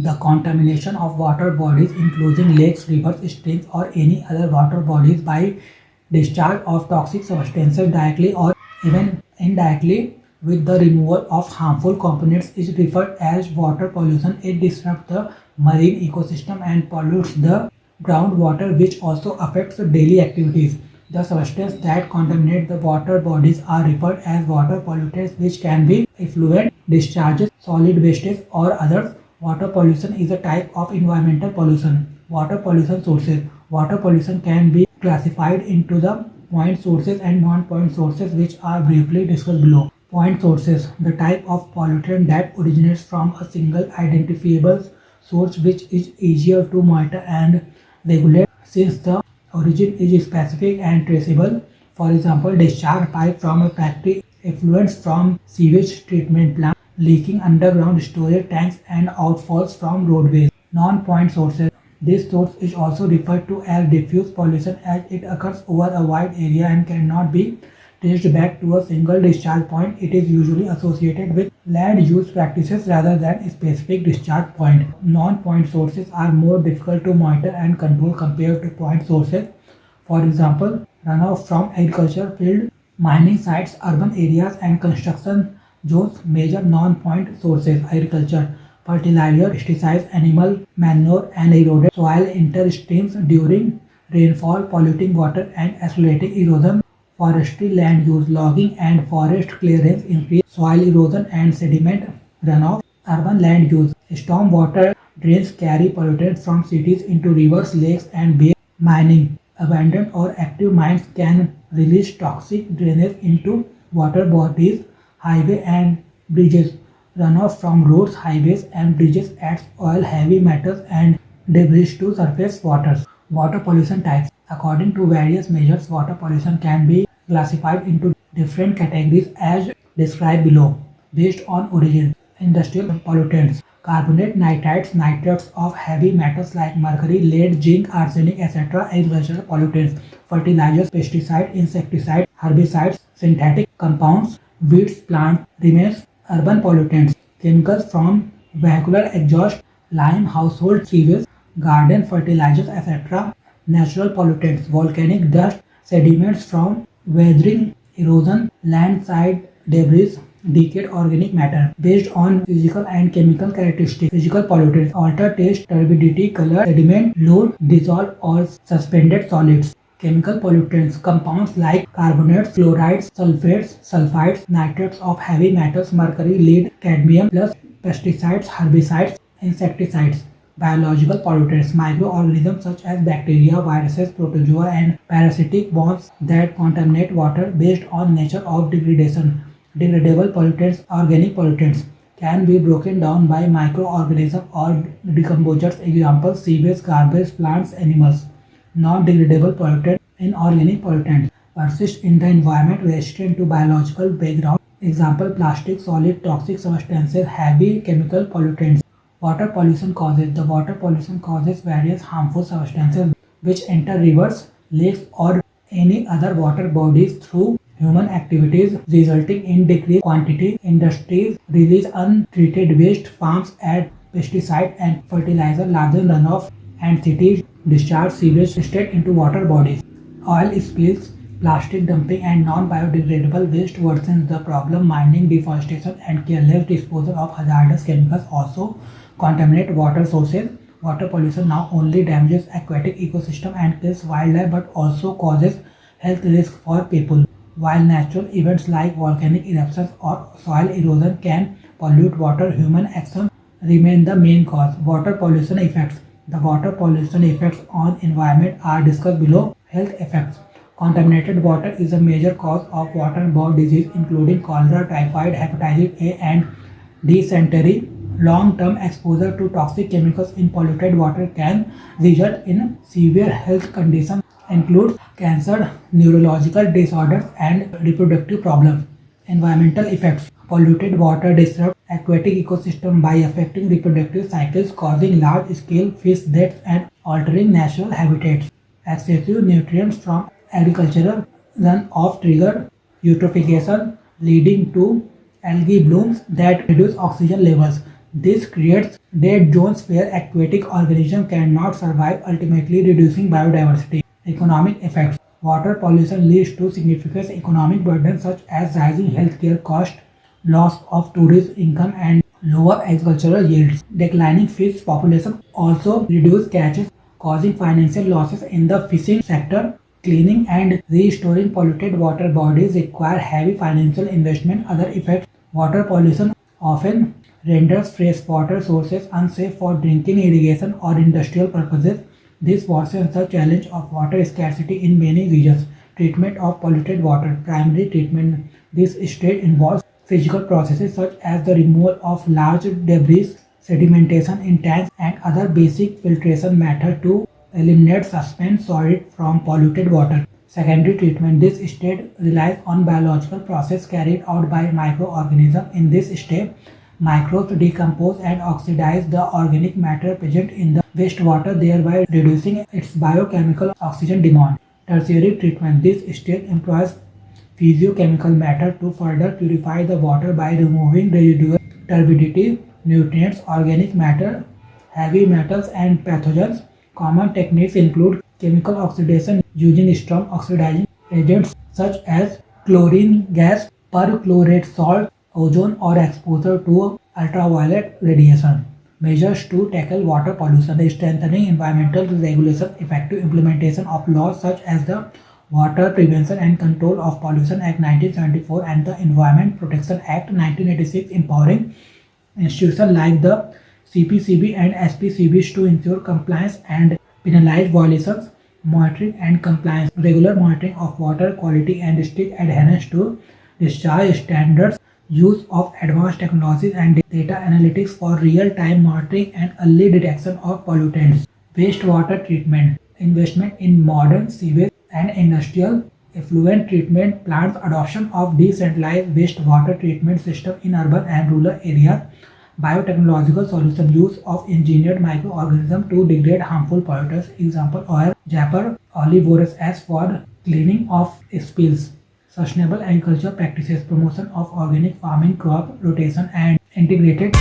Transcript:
The contamination of water bodies, including lakes, rivers, streams, or any other water bodies by discharge of toxic substances directly or even indirectly with the removal of harmful components is referred as water pollution. It disrupts the marine ecosystem and pollutes the groundwater, which also affects daily activities. The substances that contaminate the water bodies are referred as water pollutants, which can be effluent discharges, solid wastes, or others. Water pollution is a type of environmental pollution. Water pollution sources. Water pollution can be classified into the point sources and non-point sources, which are briefly discussed below. Point sources: the type of pollutant that originates from a single identifiable source, which is easier to monitor and regulate since the origin is specific and traceable. For example, discharge pipe from a factory, effluents from sewage treatment plant, leaking underground storage tanks, and outfalls from roadways. Non-point sources. This source is also referred to as diffuse pollution as it occurs over a wide area and cannot be traced back to a single discharge point. It is usually associated with land use practices rather than a specific discharge point. Non-point sources are more difficult to monitor and control compared to point sources. For example, runoff from agriculture field, mining sites, urban areas, and construction zones. Major non-point sources: agriculture, fertilizer, pesticides, animal manure, and eroded soil enter streams during rainfall, polluting water and accelerating erosion. Forestry, land use, logging, and forest clearance increase soil erosion and sediment runoff. Urban land use, storm water drains carry pollutants from cities into rivers, lakes, and bays. Mining, abandoned or active mines can release toxic drainage into water bodies. Highway and bridges, runoff from roads, highways, and bridges adds oil, heavy metals, and debris to surface waters. Water pollution types. According to various measures, water pollution can be classified into different categories as described below, based on origin. Industrial pollutants: carbonate, nitrites, nitrates of heavy metals like mercury, lead, zinc, arsenic, etc. Agricultural pollutants: fertilizers, pesticides, insecticides, herbicides, synthetic compounds, weeds, plant remains. Urban pollutants: chemicals from vehicular exhaust, lime, household sewage, garden fertilizers, etc. Natural pollutants: volcanic dust, sediments from weathering, erosion, landslide debris, decayed organic matter. Based on physical and chemical characteristics. Physical pollutants: alter taste, turbidity, color, sediment, load, dissolve or suspended solids. Chemical pollutants: compounds like carbonates, chlorides, sulfates, sulfides, nitrates of heavy metals, mercury, lead, cadmium, plus pesticides, herbicides, insecticides. Biological pollutants: microorganisms such as bacteria, viruses, protozoa, and parasitic worms that contaminate water. Based on nature of degradation. Degradable pollutants: organic pollutants can be broken down by microorganisms or decomposers. Examples: sewage, garbage, plants, animals. Non-degradable pollutants: inorganic pollutants persist in the environment resistant to biological background. Example: plastic, solid, toxic substances, heavy chemical pollutants. Water pollution causes. The water pollution causes various harmful substances which enter rivers, lakes, or any other water bodies through human activities, resulting in decreased quantity. Industries release untreated waste, farms add pesticide and fertilizer, larger runoff, and cities discharge sewage straight into water bodies. Oil spills, plastic dumping, and non-biodegradable waste worsens the problem. Mining, deforestation, and careless disposal of hazardous chemicals also contaminate water sources. Water pollution not only damages aquatic ecosystem and kills wildlife but also causes health risks for people. While natural events like volcanic eruptions or soil erosion can pollute water, human action remain the main cause. Water pollution effects. The water pollution effects on environment are discussed below. Health effects. Contaminated water is a major cause of waterborne disease including cholera, typhoid, hepatitis A, and dysentery. Long-term exposure to toxic chemicals in polluted water can result in severe health conditions include cancer, neurological disorders, and reproductive problems. Environmental effects. Polluted water disrupts aquatic ecosystem by affecting reproductive cycles, causing large-scale fish deaths and altering natural habitats. Excessive nutrients from agricultural runoff trigger eutrophication, leading to algae blooms that reduce oxygen levels. This creates dead zones where aquatic organisms cannot survive, ultimately reducing biodiversity. Economic effects. Water pollution leads to significant economic burdens such as rising healthcare costs, loss of tourist income, and lower agricultural yields. Declining fish population also reduce catches, causing financial losses in the fishing sector. Cleaning and restoring polluted water bodies require heavy financial investment. Other effects. Water pollution often renders freshwater sources unsafe for drinking, irrigation, or industrial purposes. This worsens the challenge of water scarcity in many regions. Treatment of polluted water. Primary treatment. This stage involves physical processes such as the removal of large debris, sedimentation in tanks, and other basic filtration methods to eliminate suspended solid from polluted water. Secondary treatment. This stage relies on biological process carried out by microorganisms. In this stage, microbes decompose and oxidize the organic matter present in the wastewater, thereby reducing its biochemical oxygen demand. Tertiary treatment. This stage employs physiochemical matter to further purify the water by removing residual turbidity, nutrients, organic matter, heavy metals, and pathogens. Common techniques include chemical oxidation using strong oxidizing agents such as chlorine gas, perchlorate salt, ozone, or exposure to ultraviolet radiation. Measures to tackle water pollution. Strengthening environmental regulation. Effective implementation of laws such as the Water Prevention and Control of Pollution Act 1974 and the Environment Protection Act 1986, empowering institutions like the CPCB and SPCBs to ensure compliance and penalize violations. Monitoring and compliance. Regular monitoring of water quality and strict adherence to discharge standards. Use of advanced technologies and data analytics for real-time monitoring and early detection of pollutants. Wastewater treatment. Investment in modern sewage and industrial effluent treatment plants. Adoption of decentralized wastewater treatment system in urban and rural areas. Biotechnological solution. Use of engineered microorganisms to degrade harmful pollutants. Example are Japar olivorous as for cleaning of spills. Sustainable agriculture practices. Promotion of organic farming, crop rotation, and integrated